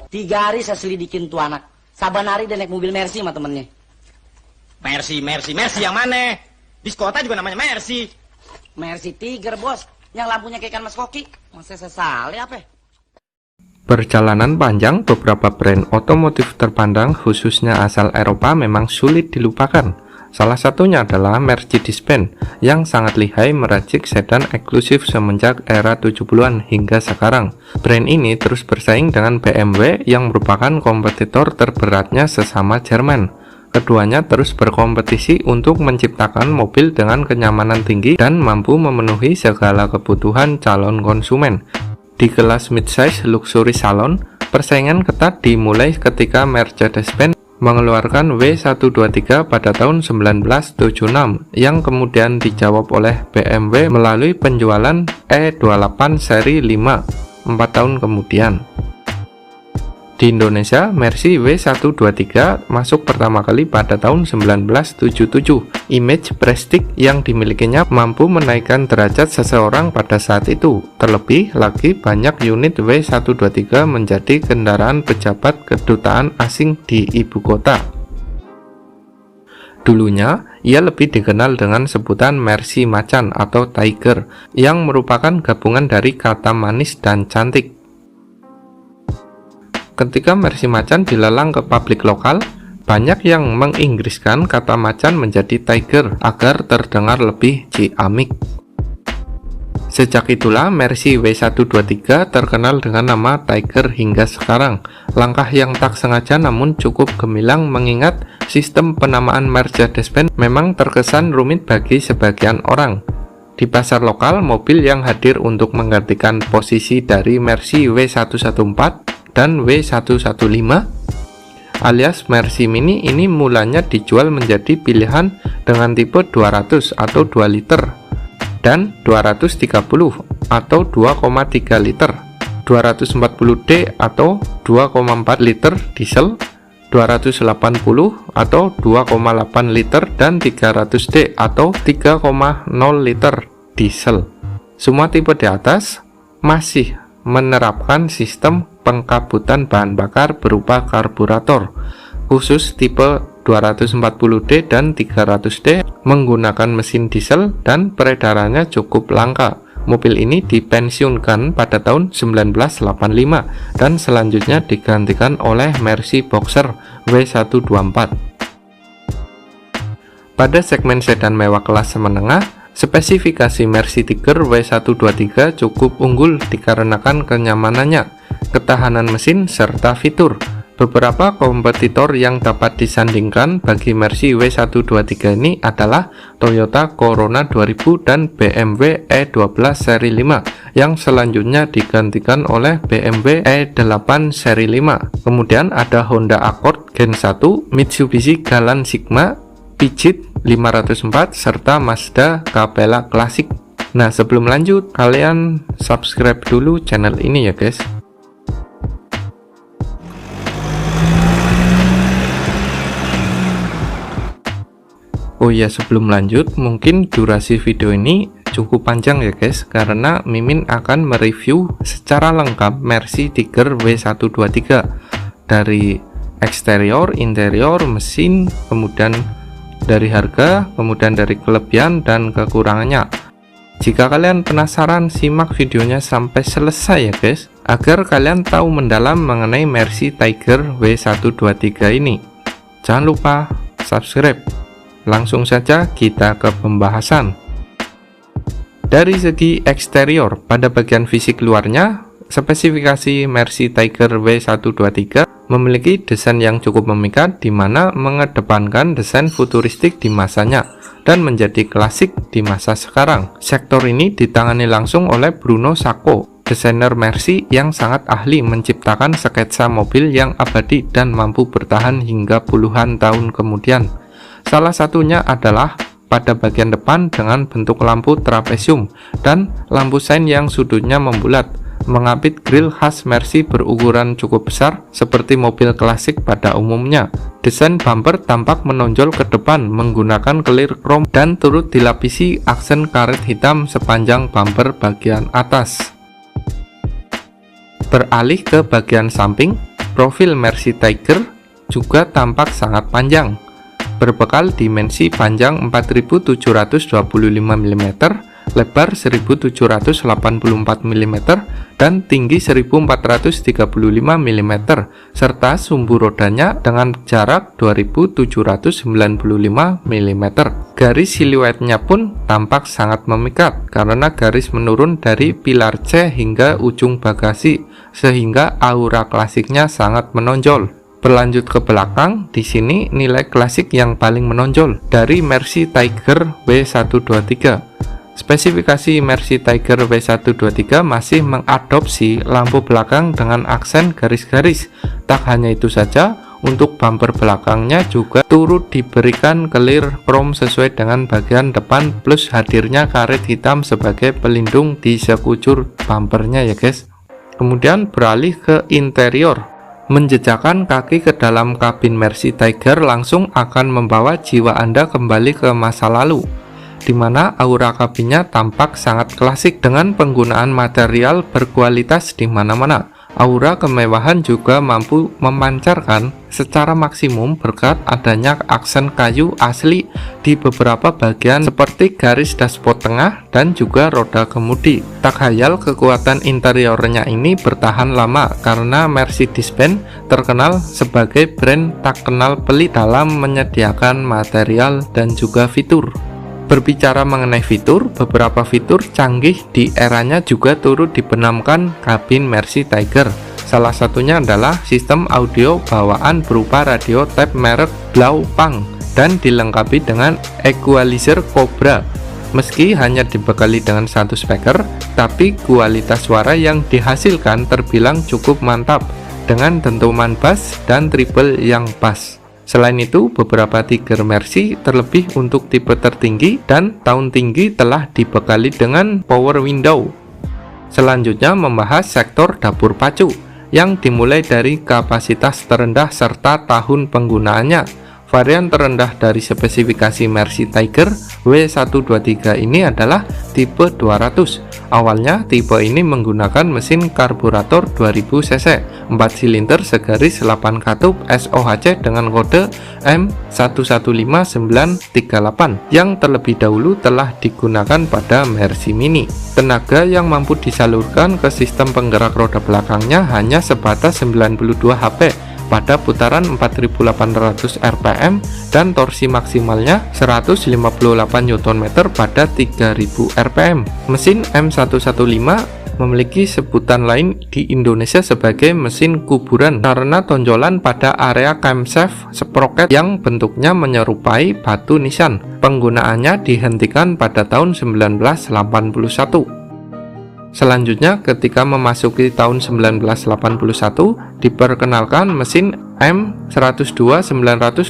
3 hari saya selidikin tuh anak. Saban hari dia naik mobil Mercy sama temennya. Mercy yang mana? Di kota juga namanya Mercy. Mercy Tiger, bos. Yang lampunya kayak ikan mas koki. Masa sesali apa? Perjalanan panjang beberapa brand otomotif terpandang khususnya asal Eropa memang sulit dilupakan. Salah satunya adalah Mercedes-Benz yang sangat lihai meracik sedan eksklusif semenjak era 70-an hingga sekarang. Brand ini terus bersaing dengan BMW yang merupakan kompetitor terberatnya sesama Jerman. Keduanya terus berkompetisi untuk menciptakan mobil dengan kenyamanan tinggi dan mampu memenuhi segala kebutuhan calon konsumen. Di kelas midsize luxury salon, persaingan ketat dimulai ketika Mercedes-Benz mengeluarkan W123 pada tahun 1976 yang kemudian dijawab oleh BMW melalui penjualan E28 seri 5 4 tahun kemudian. Di Indonesia, Mercy W123 masuk pertama kali pada tahun 1977. Image prestige yang dimilikinya mampu menaikkan derajat seseorang pada saat itu. Terlebih lagi banyak unit W123 menjadi kendaraan pejabat kedutaan asing di ibu kota. Dulunya, ia lebih dikenal dengan sebutan Mercy Macan atau Tiger, yang merupakan gabungan dari kata manis dan cantik. Ketika Mercy Macan dilelang ke publik lokal, banyak yang menginggriskan kata macan menjadi tiger agar terdengar lebih ciamik. Sejak itulah Mercy W123 terkenal dengan nama Tiger hingga sekarang. Langkah yang tak sengaja namun cukup gemilang mengingat sistem penamaan Mercedes-Benz memang terkesan rumit bagi sebagian orang. Di pasar lokal, mobil yang hadir untuk menggantikan posisi dari Mercy W114 dan W115 alias Mercy Mini ini mulanya dijual menjadi pilihan dengan tipe 200 atau 2 liter dan 230 atau 2,3 liter, 240D atau 2,4 liter diesel, 280 atau 2,8 liter dan 300D atau 3,0 liter diesel. Semua tipe di atas masih menerapkan sistem pengkabutan bahan bakar berupa karburator. Khusus tipe 240D dan 300D menggunakan mesin diesel dan peredarannya cukup langka. Mobil ini dipensiunkan pada tahun 1985 dan selanjutnya digantikan oleh Mercy Boxer W124. Pada segmen sedan mewah kelas menengah, spesifikasi Mercy Tiger W123 cukup unggul dikarenakan kenyamanannya, ketahanan mesin, serta fitur. Beberapa kompetitor yang dapat disandingkan bagi Mercy W123 ini adalah Toyota Corona 2000 dan BMW E12 seri 5 yang selanjutnya digantikan oleh BMW E8 seri 5. Kemudian ada Honda Accord Gen 1, Mitsubishi Galant Sigma, Peugeot 504 serta Mazda Capella Classic. Nah, sebelum lanjut, kalian subscribe dulu channel ini ya guys. Oh ya, sebelum lanjut, mungkin durasi video ini cukup panjang ya guys, karena Mimin akan mereview secara lengkap Mercy Tiger W123 dari eksterior, interior, mesin, kemudian dari harga, kemudian dari kelebihan dan kekurangannya. Jika kalian penasaran, simak videonya sampai selesai ya guys, agar kalian tahu mendalam mengenai Mercy Tiger W123 ini. Jangan lupa subscribe. Langsung saja kita ke pembahasan. Dari segi eksterior, pada bagian fisik luarnya, spesifikasi Mercy Tiger W123 memiliki desain yang cukup memikat, di mana mengedepankan desain futuristik di masanya dan menjadi klasik di masa sekarang. Sektor ini ditangani langsung oleh Bruno Sacco, desainer Mercy yang sangat ahli menciptakan sketsa mobil yang abadi dan mampu bertahan hingga puluhan tahun kemudian. Salah satunya adalah pada bagian depan dengan bentuk lampu trapesium dan lampu sein yang sudutnya membulat, mengapit grill khas Mercy berukuran cukup besar seperti mobil klasik pada umumnya. Desain bumper tampak menonjol ke depan menggunakan kelir krom dan turut dilapisi aksen karet hitam sepanjang bumper bagian atas. Beralih ke bagian samping, Profil Mercy Tiger juga tampak sangat panjang, berbekal dimensi panjang 4725 mm, lebar 1784 mm, dan tinggi 1435 mm, serta sumbu rodanya dengan jarak 2795 mm. Garis siluetnya pun tampak sangat memikat karena garis menurun dari pilar C hingga ujung bagasi, sehingga aura klasiknya sangat menonjol. Berlanjut ke belakang, di sini nilai klasik yang paling menonjol dari Mercy Tiger W123. Spesifikasi Mercy Tiger W123 masih mengadopsi lampu belakang dengan aksen garis-garis. Tak hanya itu saja, untuk bumper belakangnya juga turut diberikan clear chrome sesuai dengan bagian depan, plus hadirnya karet hitam sebagai pelindung di sekujur bumpernya ya guys. Kemudian beralih ke interior. Menjejakkan kaki ke dalam kabin Mercy Tiger langsung akan membawa jiwa Anda kembali ke masa lalu, di mana aura kabinnya tampak sangat klasik dengan penggunaan material berkualitas di mana-mana. Aura kemewahan juga mampu memancarkan secara maksimum berkat adanya aksen kayu asli di beberapa bagian seperti garis dashboard tengah dan juga roda kemudi. Tak khayal kekuatan interiornya ini bertahan lama karena Mercedes-Benz terkenal sebagai brand tak kenal pelit dalam menyediakan material dan juga fitur. Berbicara mengenai fitur, beberapa fitur canggih di eranya juga turut dibenamkan kabin Mercy Tiger. Salah satunya adalah sistem audio bawaan berupa radio tape merek Blaupang dan dilengkapi dengan equalizer Cobra. Meski hanya dibekali dengan satu speaker, tapi kualitas suara yang dihasilkan terbilang cukup mantap dengan dentuman bass dan treble yang pas. Selain itu, beberapa Tiger Mercy terlebih untuk tipe tertinggi dan tahun tinggi telah dibekali dengan power window. Selanjutnya membahas sektor dapur pacu yang dimulai dari kapasitas terendah serta tahun penggunaannya. Varian terendah dari spesifikasi Mercy Tiger W123 ini adalah tipe 200. Awalnya tipe ini menggunakan mesin karburator 2000 cc 4 silinder segaris 8 katup SOHC dengan kode M115938 yang terlebih dahulu telah digunakan pada Mercy Mini. Tenaga yang mampu disalurkan ke sistem penggerak roda belakangnya hanya sebatas 92 HP pada putaran 4800 rpm dan torsi maksimalnya 158 Nm pada 3000 rpm. Mesin M115 memiliki sebutan lain di Indonesia sebagai mesin kuburan karena tonjolan pada area camshaft sprocket yang bentuknya menyerupai batu nisan. Penggunaannya dihentikan pada tahun 1981. Selanjutnya, ketika memasuki tahun 1981, diperkenalkan mesin M102-920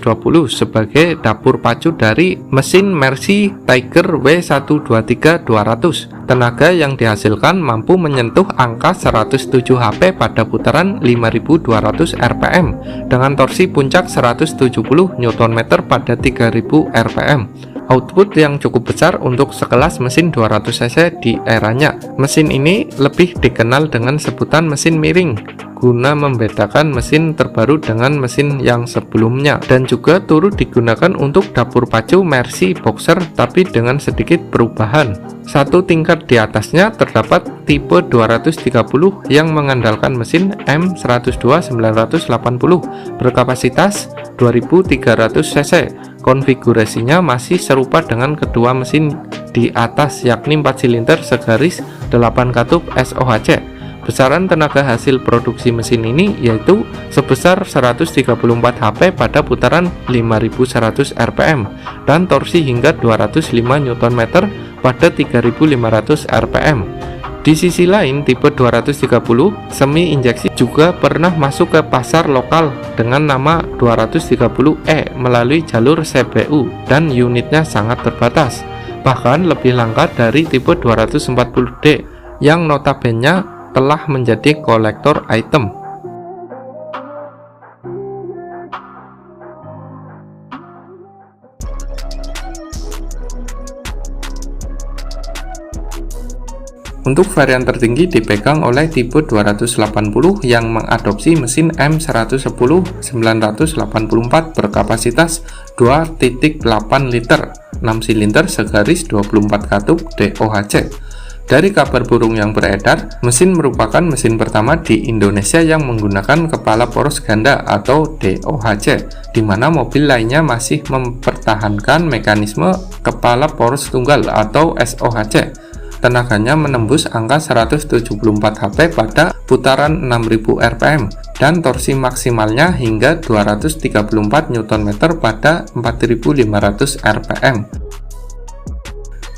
sebagai dapur pacu dari mesin Mercy Tiger W123-200. Tenaga yang dihasilkan mampu menyentuh angka 107 HP pada putaran 5200 rpm dengan torsi puncak 170 Nm pada 3000 rpm. Output yang cukup besar untuk sekelas mesin 200 cc di eranya. Mesin ini lebih dikenal dengan sebutan mesin miring guna membedakan mesin terbaru dengan mesin yang sebelumnya, dan juga turut digunakan untuk dapur pacu Mercy Boxer tapi dengan sedikit perubahan. Satu tingkat di atasnya terdapat tipe 230 yang mengandalkan mesin M102-980 berkapasitas 2300 cc. Konfigurasinya masih serupa dengan kedua mesin di atas, yakni 4 silinder segaris 8 katup SOHC. Besaran tenaga hasil produksi mesin ini yaitu sebesar 134 HP pada putaran 5100 rpm dan torsi hingga 205 Nm pada 3500 rpm. Di sisi lain, tipe 230 semi injeksi juga pernah masuk ke pasar lokal dengan nama 230E melalui jalur CBU dan unitnya sangat terbatas, bahkan lebih langka dari tipe 240D yang notabene telah menjadi kolektor item. Untuk varian tertinggi dipegang oleh tipe 280 yang mengadopsi mesin M110-984 berkapasitas 2.8 liter, 6 silinder segaris 24 katup DOHC. Dari kabar burung yang beredar, mesin merupakan mesin pertama di Indonesia yang menggunakan kepala poros ganda atau DOHC, di mana mobil lainnya masih mempertahankan mekanisme kepala poros tunggal atau SOHC. Tenaganya menembus angka 174 HP pada putaran 6000 rpm dan torsi maksimalnya hingga 234 Nm pada 4500 rpm.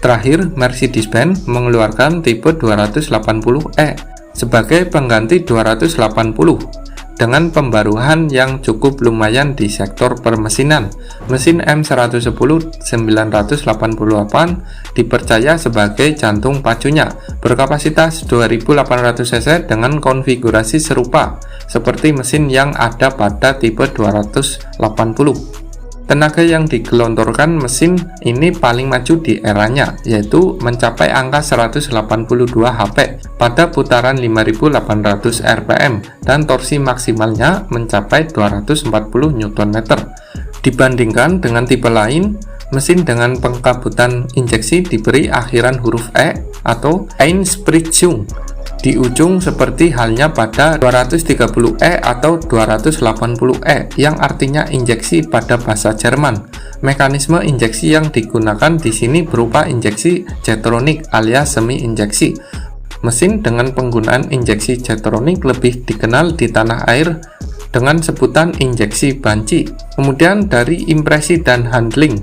Terakhir, Mercedes-Benz mengeluarkan tipe 280e sebagai pengganti 280 dengan pembaruan yang cukup lumayan di sektor permesinan. Mesin M110-988 dipercaya sebagai jantung pacunya, berkapasitas 2800 cc dengan konfigurasi serupa seperti mesin yang ada pada tipe 280. Tenaga yang digelontorkan mesin ini paling maju di eranya, yaitu mencapai angka 182 HP pada putaran 5800 rpm dan torsi maksimalnya mencapai 240 Nm. Dibandingkan dengan tipe lain, mesin dengan pengkabutan injeksi diberi akhiran huruf E atau Einspritzung di ujung seperti halnya pada 230e atau 280e yang artinya injeksi pada bahasa Jerman. Mekanisme injeksi yang digunakan di sini berupa injeksi jetronik alias semi injeksi. Mesin dengan penggunaan injeksi jetronik lebih dikenal di tanah air dengan sebutan injeksi banci. Kemudian dari impresi dan handling,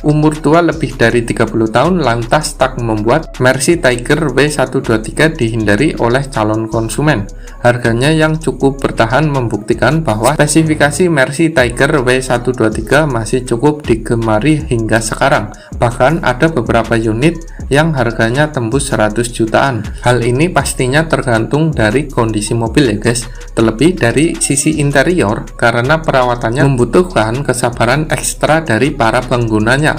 umur tua lebih dari 30 tahun lantas tak membuat Mercy Tiger W123 dihindari oleh calon konsumen. Harganya yang cukup bertahan membuktikan bahwa spesifikasi Mercy Tiger W123 masih cukup digemari hingga sekarang. Bahkan ada beberapa unit yang harganya tembus 100 jutaan. Hal ini pastinya tergantung dari kondisi mobil ya guys. Terlebih dari sisi interior karena perawatannya membutuhkan kesabaran ekstra dari para penggunanya.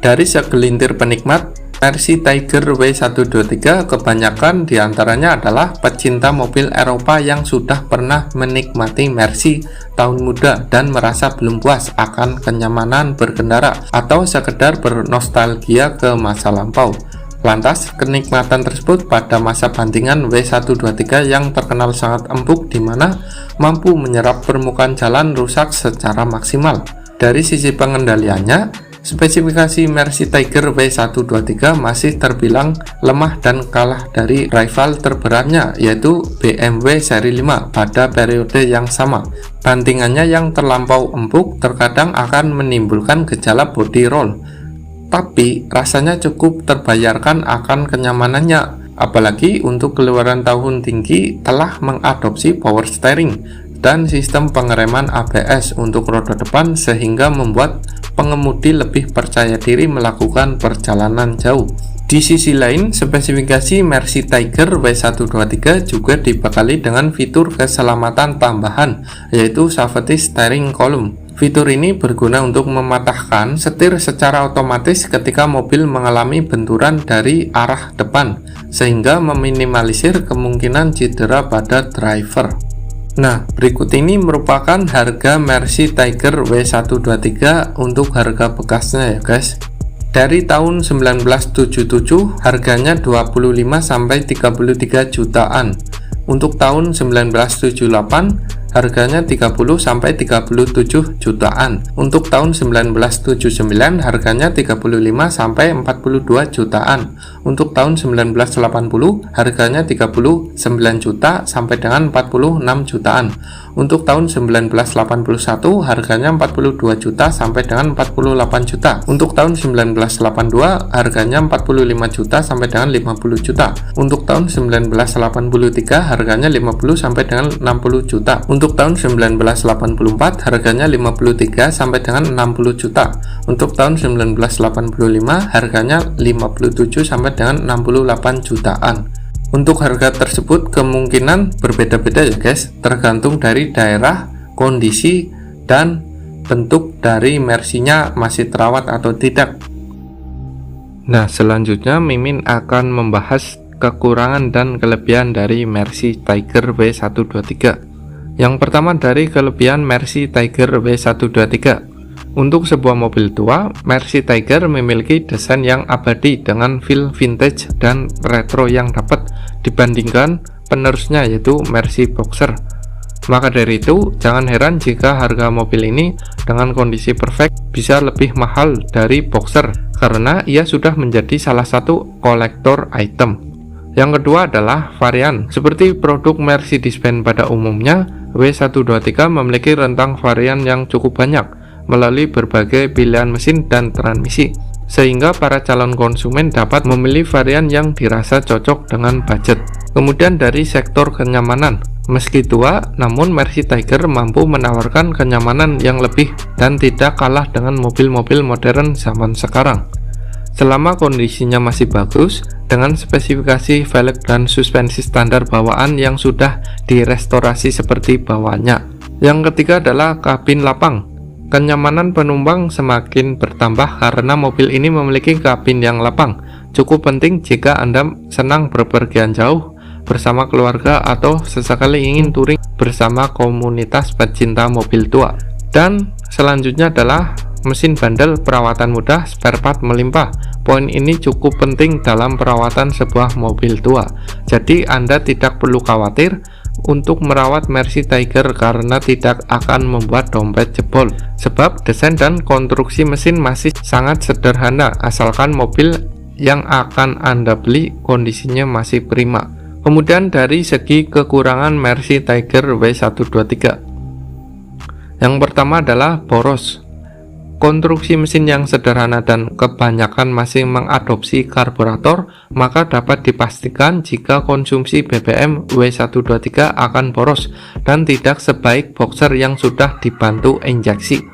Dari segelintir penikmat, Mercy Tiger W123 kebanyakan diantaranya adalah pecinta mobil Eropa yang sudah pernah menikmati Mercy tahun muda dan merasa belum puas akan kenyamanan berkendara atau sekedar bernostalgia ke masa lampau. Lantas, kenikmatan tersebut pada masa bantingan W123 yang terkenal sangat empuk di mana mampu menyerap permukaan jalan rusak secara maksimal. Dari sisi pengendaliannya, spesifikasi Mercy Tiger W123 masih terbilang lemah dan kalah dari rival terberatnya yaitu BMW seri 5 pada periode yang sama. Bantingannya yang terlampau empuk terkadang akan menimbulkan gejala body roll, tapi rasanya cukup terbayarkan akan kenyamanannya. Apalagi untuk keluaran tahun tinggi telah mengadopsi power steering dan sistem pengereman ABS untuk roda depan sehingga membuat pengemudi lebih percaya diri melakukan perjalanan jauh. Di sisi lain, spesifikasi Mercy Tiger W123 juga dibekali dengan fitur keselamatan tambahan yaitu Safety Steering Column. Fitur ini berguna untuk mematahkan setir secara otomatis ketika mobil mengalami benturan dari arah depan sehingga meminimalisir kemungkinan cedera pada driver. Nah, berikut ini merupakan harga Mercy Tiger W123 untuk harga bekasnya ya guys. Dari tahun 1977 harganya 25-33 jutaan. Untuk tahun 1978 harganya 30-37 jutaan. Untuk tahun 1979 harganya 35-42 jutaan. Untuk tahun 1980 harganya 39 juta sampai dengan 46 jutaan. Untuk tahun 1981 harganya 42 juta sampai dengan 48 juta. Untuk tahun 1982 harganya 45 juta sampai dengan 50 juta. Untuk tahun 1983 harganya 50 sampai dengan 60 juta. Untuk tahun 1984 harganya 53 sampai dengan 60 juta. Untuk tahun 1985 harganya 57 sampai dengan 68 jutaan. Untuk harga tersebut kemungkinan berbeda-beda ya guys, tergantung dari daerah, kondisi, dan bentuk dari Mercy-nya masih terawat atau tidak. Nah, selanjutnya Mimin akan membahas kekurangan dan kelebihan dari Mercy Tiger W123. Yang pertama dari kelebihan Mercy Tiger W123. Untuk sebuah mobil tua, Mercy Tiger memiliki desain yang abadi dengan feel vintage dan retro yang dapat dibandingkan penerusnya yaitu Mercy Boxer. Maka dari itu, jangan heran jika harga mobil ini dengan kondisi perfect bisa lebih mahal dari Boxer karena ia sudah menjadi salah satu kolektor item. Yang kedua adalah varian. Seperti produk Mercedes-Benz pada umumnya, W123 memiliki rentang varian yang cukup banyak melalui berbagai pilihan mesin dan transmisi, sehingga para calon konsumen dapat memilih varian yang dirasa cocok dengan budget. Kemudian dari sektor kenyamanan, meski tua, namun Mercy Tiger mampu menawarkan kenyamanan yang lebih dan tidak kalah dengan mobil-mobil modern zaman sekarang. Selama kondisinya masih bagus, dengan spesifikasi velg dan suspensi standar bawaan yang sudah direstorasi seperti bawaannya. Yang ketiga adalah kabin lapang. Kenyamanan penumpang semakin bertambah karena mobil ini memiliki kabin yang lapang. Cukup penting jika Anda senang bepergian jauh bersama keluarga atau sesekali ingin touring bersama komunitas pecinta mobil tua. Dan selanjutnya adalah mesin bandel, perawatan mudah, spare part melimpah. Poin ini cukup penting dalam perawatan sebuah mobil tua. Jadi Anda tidak perlu khawatir untuk merawat Mercy Tiger karena tidak akan membuat dompet jebol, sebab desain dan konstruksi mesin masih sangat sederhana asalkan mobil yang akan Anda beli kondisinya masih prima. Kemudian dari segi kekurangan Mercy Tiger W123, yang pertama adalah boros. Konstruksi mesin yang sederhana dan kebanyakan masih mengadopsi karburator, maka dapat dipastikan jika konsumsi BBM W123 akan boros dan tidak sebaik Boxer yang sudah dibantu injeksi.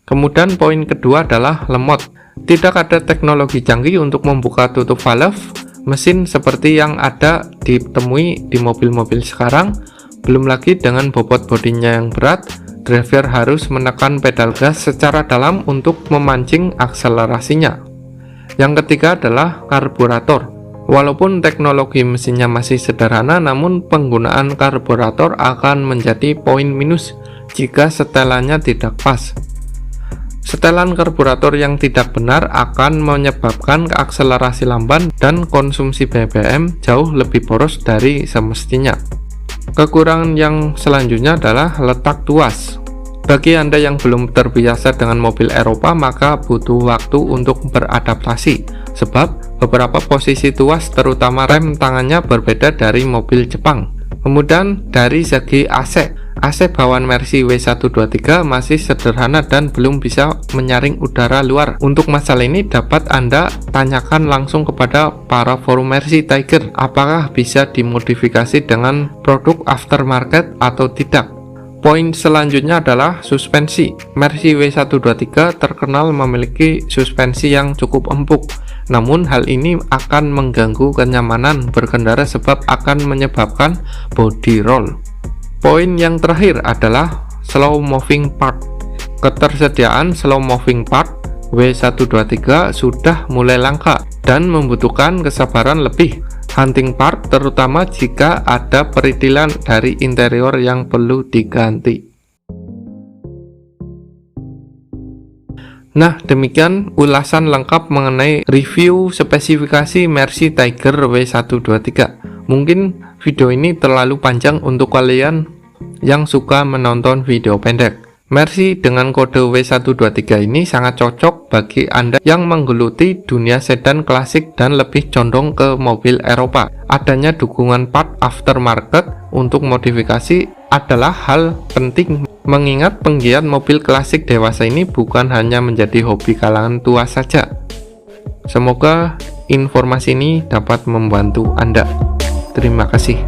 Kemudian poin kedua adalah lemot. Tidak ada teknologi canggih untuk membuka tutup valve mesin seperti yang ada ditemui di mobil-mobil sekarang. Belum lagi dengan bobot bodinya yang berat, driver harus menekan pedal gas secara dalam untuk memancing akselerasinya. Yang ketiga adalah karburator. Walaupun teknologi mesinnya masih sederhana, namun penggunaan karburator akan menjadi poin minus jika setelannya tidak pas. Setelan karburator yang tidak benar akan menyebabkan akselerasi lamban dan konsumsi BBM jauh lebih boros dari semestinya. Kekurangan yang selanjutnya adalah letak tuas. Bagi Anda yang belum terbiasa dengan mobil Eropa, maka butuh waktu untuk beradaptasi, sebab beberapa posisi tuas terutama rem tangannya berbeda dari mobil Jepang. Kemudian dari segi AC bawaan Mercy W123 masih sederhana dan belum bisa menyaring udara luar. Untuk masalah ini dapat Anda tanyakan langsung kepada para forum Mercy Tiger, apakah bisa dimodifikasi dengan produk aftermarket atau tidak. Poin selanjutnya adalah suspensi. Mercy W123 terkenal memiliki suspensi yang cukup empuk, namun hal ini akan mengganggu kenyamanan berkendara sebab akan menyebabkan body roll. Poin yang terakhir adalah slow moving part. Ketersediaan slow moving part W123 sudah mulai langka dan membutuhkan kesabaran lebih. Hunting part terutama jika ada peritilan dari interior yang perlu diganti. Nah, demikian ulasan lengkap mengenai review spesifikasi Mercy Tiger W123. Mungkin video ini terlalu panjang untuk kalian yang suka menonton video pendek. Mercy dengan kode W123 ini sangat cocok bagi Anda yang menggeluti dunia sedan klasik dan lebih condong ke mobil Eropa. Adanya dukungan part aftermarket untuk modifikasi adalah hal penting, mengingat penggiat mobil klasik dewasa ini bukan hanya menjadi hobi kalangan tua saja. Semoga informasi ini dapat membantu Anda. Terima kasih.